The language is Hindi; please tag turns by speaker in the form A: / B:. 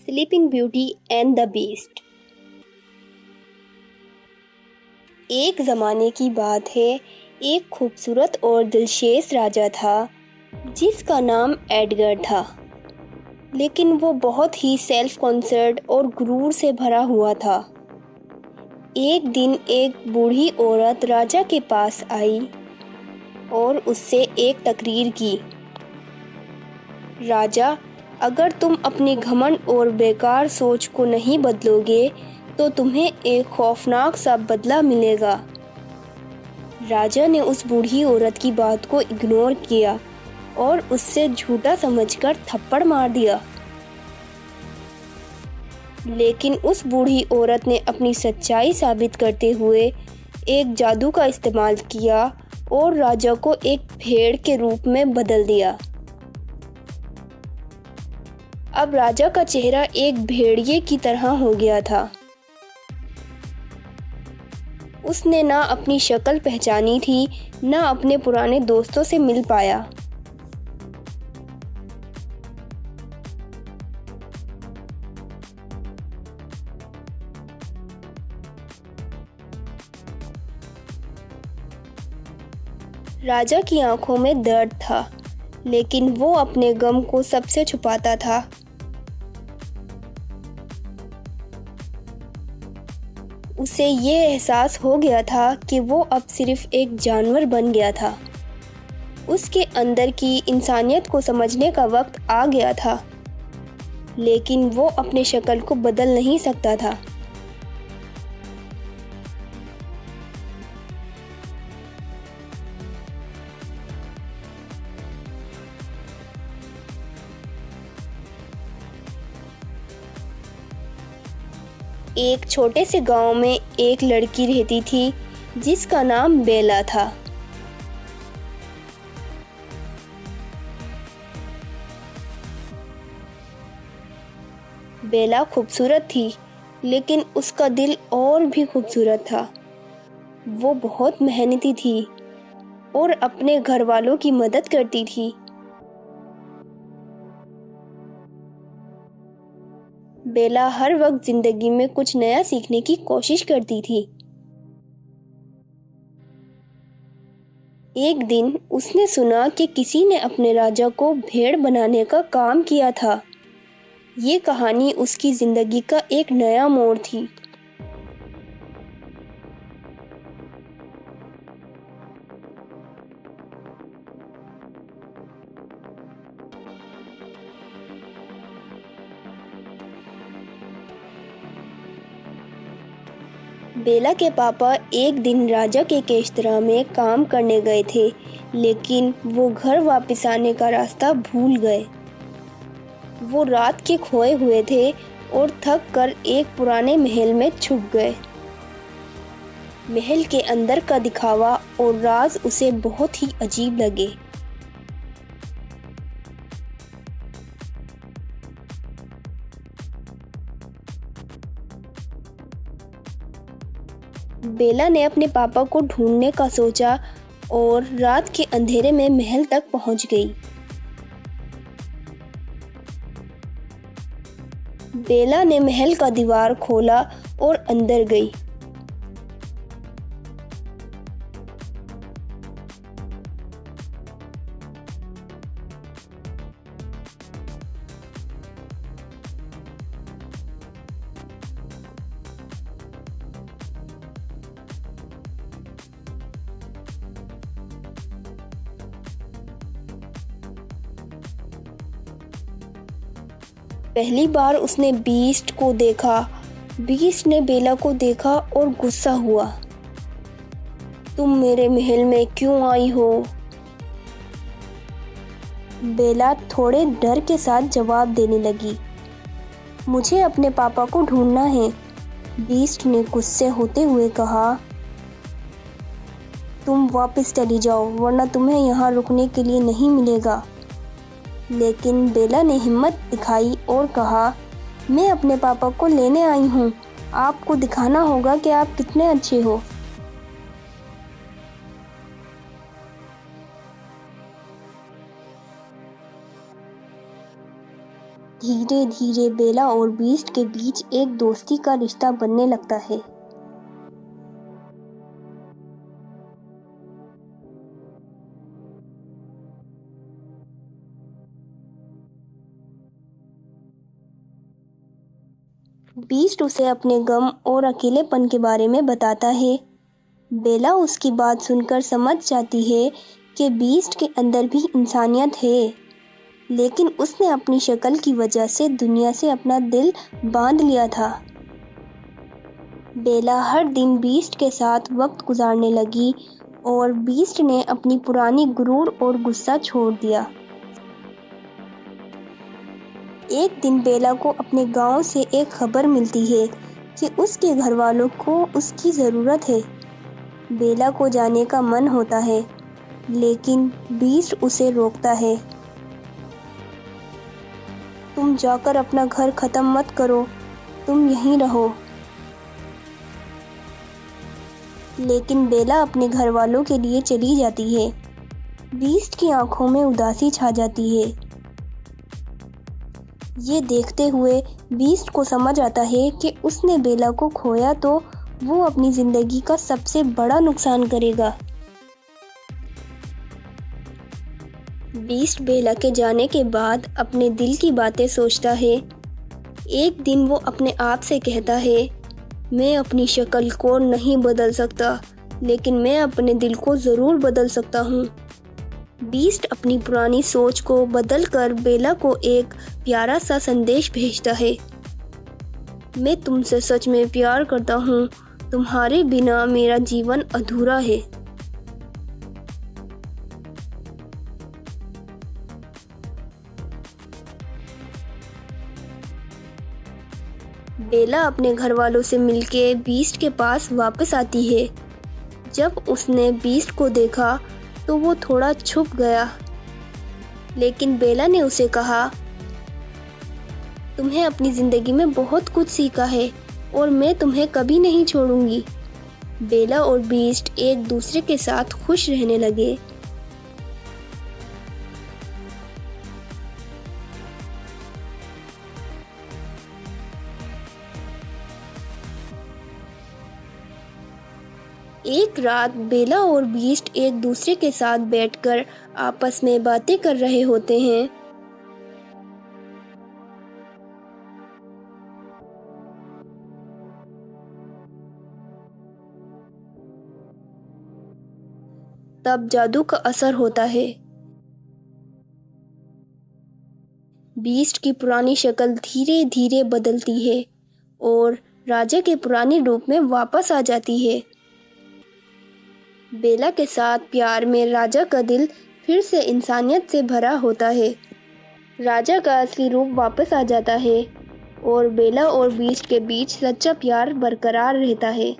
A: Sleeping beauty and the beast. एक ज़माने की बात है, एक खूबसूरत और दिलशेष राजा था जिसका नाम एडगर था। लेकिन वो बहुत ही सेल्फ कॉन्सर्ड और गुरूर से भरा हुआ था। एक दिन एक बूढ़ी औरत राजा के पास आई और उससे एक तकरीर की। राजा, अगर तुम अपनी घमंड और बेकार सोच को नहीं बदलोगे तो तुम्हें एक खौफनाक सा बदला मिलेगा। राजा ने उस बूढ़ी औरत की बात को इग्नोर किया और उससे झूठा समझकर थप्पड़ मार दिया। लेकिन उस बूढ़ी औरत ने अपनी सच्चाई साबित करते हुए एक जादू का इस्तेमाल किया और राजा को एक भेड़ के रूप में बदल दिया। अब राजा का चेहरा एक भेड़िए की तरह हो गया था। उसने ना अपनी शक्ल पहचानी थी, ना अपने पुराने दोस्तों से मिल पाया। राजा की आंखों में दर्द था, लेकिन वो अपने गम को सबसे छुपाता था। उसे ये एहसास हो गया था कि वो अब सिर्फ एक जानवर बन गया था। उसके अंदर की इंसानियत को समझने का वक्त आ गया था, लेकिन वो अपने शक्ल को बदल नहीं सकता था। एक छोटे से गांव में एक लड़की रहती थी जिसका नाम बेला था। बेला खूबसूरत थी, लेकिन उसका दिल और भी खूबसूरत था। वो बहुत मेहनती थी और अपने घर वालों की मदद करती थी। बेला हर वक्त जिंदगी में कुछ नया सीखने की कोशिश करती थी। एक दिन उसने सुना कि किसी ने अपने राजा को भेड़ बनाने का काम किया था। ये कहानी उसकी जिंदगी का एक नया मोड़ थी। बेला के पापा एक दिन राजा के केशतरा में काम करने गए थे, लेकिन वो घर वापस आने का रास्ता भूल गए। वो रात के खोए हुए थे और थक कर एक पुराने महल में छुप गए। महल के अंदर का दिखावा और राज उसे बहुत ही अजीब लगे। बेला ने अपने पापा को ढूंढने का सोचा और रात के अंधेरे में महल तक पहुंच गई। बेला ने महल का दीवार खोला और अंदर गई। पहली बार उसने बीस्ट को देखा। बीस्ट ने बेला को देखा और गुस्सा हुआ। तुम मेरे महल में क्यों आई हो? बेला थोड़े डर के साथ जवाब देने लगी, मुझे अपने पापा को ढूंढना है। बीस्ट ने गुस्से होते हुए कहा, तुम वापस चली जाओ, वरना तुम्हें यहाँ रुकने के लिए नहीं मिलेगा। लेकिन बेला ने हिम्मत दिखाई और कहा, मैं अपने पापा को लेने आई हूँ। आपको दिखाना होगा कि आप कितने अच्छे हो। धीरे धीरे बेला और बीस्ट के बीच एक दोस्ती का रिश्ता बनने लगता है। बीस्ट उसे अपने गम और अकेलेपन के बारे में बताता है। बेला उसकी बात सुनकर समझ जाती है कि बीस्ट के अंदर भी इंसानियत है, लेकिन उसने अपनी शक्ल की वजह से दुनिया से अपना दिल बांध लिया था। बेला हर दिन बीस्ट के साथ वक्त गुजारने लगी और बीस्ट ने अपनी पुरानी गुरूर और गुस्सा छोड़ दिया। एक दिन बेला को अपने गांव से एक खबर मिलती है कि उसके घर वालों को उसकी ज़रूरत है। बेला को जाने का मन होता है, लेकिन बीस्ट उसे रोकता है। तुम जाकर अपना घर ख़त्म मत करो, तुम यहीं रहो। लेकिन बेला अपने घर वालों के लिए चली जाती है। बीस्ट की आंखों में उदासी छा जाती है। ये देखते हुए बीस्ट को समझ आता है कि उसने बेला को खोया तो वो अपनी ज़िंदगी का सबसे बड़ा नुकसान करेगा। बीस्ट बेला के जाने के बाद अपने दिल की बातें सोचता है। एक दिन वो अपने आप से कहता है, मैं अपनी शक्ल को नहीं बदल सकता, लेकिन मैं अपने दिल को ज़रूर बदल सकता हूँ। बीस्ट अपनी पुरानी सोच को बदलकर बेला को एक प्यारा सा संदेश भेजता है। मैं तुमसे सच में प्यार करता हूँ, तुम्हारे बिना मेरा जीवन अधूरा है। बेला अपने घर वालों से मिलके बीस्ट के पास वापस आती है। जब उसने बीस्ट को देखा तो वो थोड़ा छुप गया, लेकिन बेला ने उसे कहा, तुम्हें अपनी ज़िंदगी में बहुत कुछ सीखा है और मैं तुम्हें कभी नहीं छोड़ूंगी। बेला और बीस्ट एक दूसरे के साथ खुश रहने लगे। एक रात बेला और बीस्ट एक दूसरे के साथ बैठकर आपस में बातें कर रहे होते हैं। तब जादू का असर होता है। बीस्ट की पुरानी शक्ल धीरे धीरे बदलती है और राजा के पुराने रूप में वापस आ जाती है। बेला के साथ प्यार में राजा का दिल फिर से इंसानियत से भरा होता है। राजा का असली रूप वापस आ जाता है और बेला और बीस्ट के बीच सच्चा प्यार बरकरार रहता है।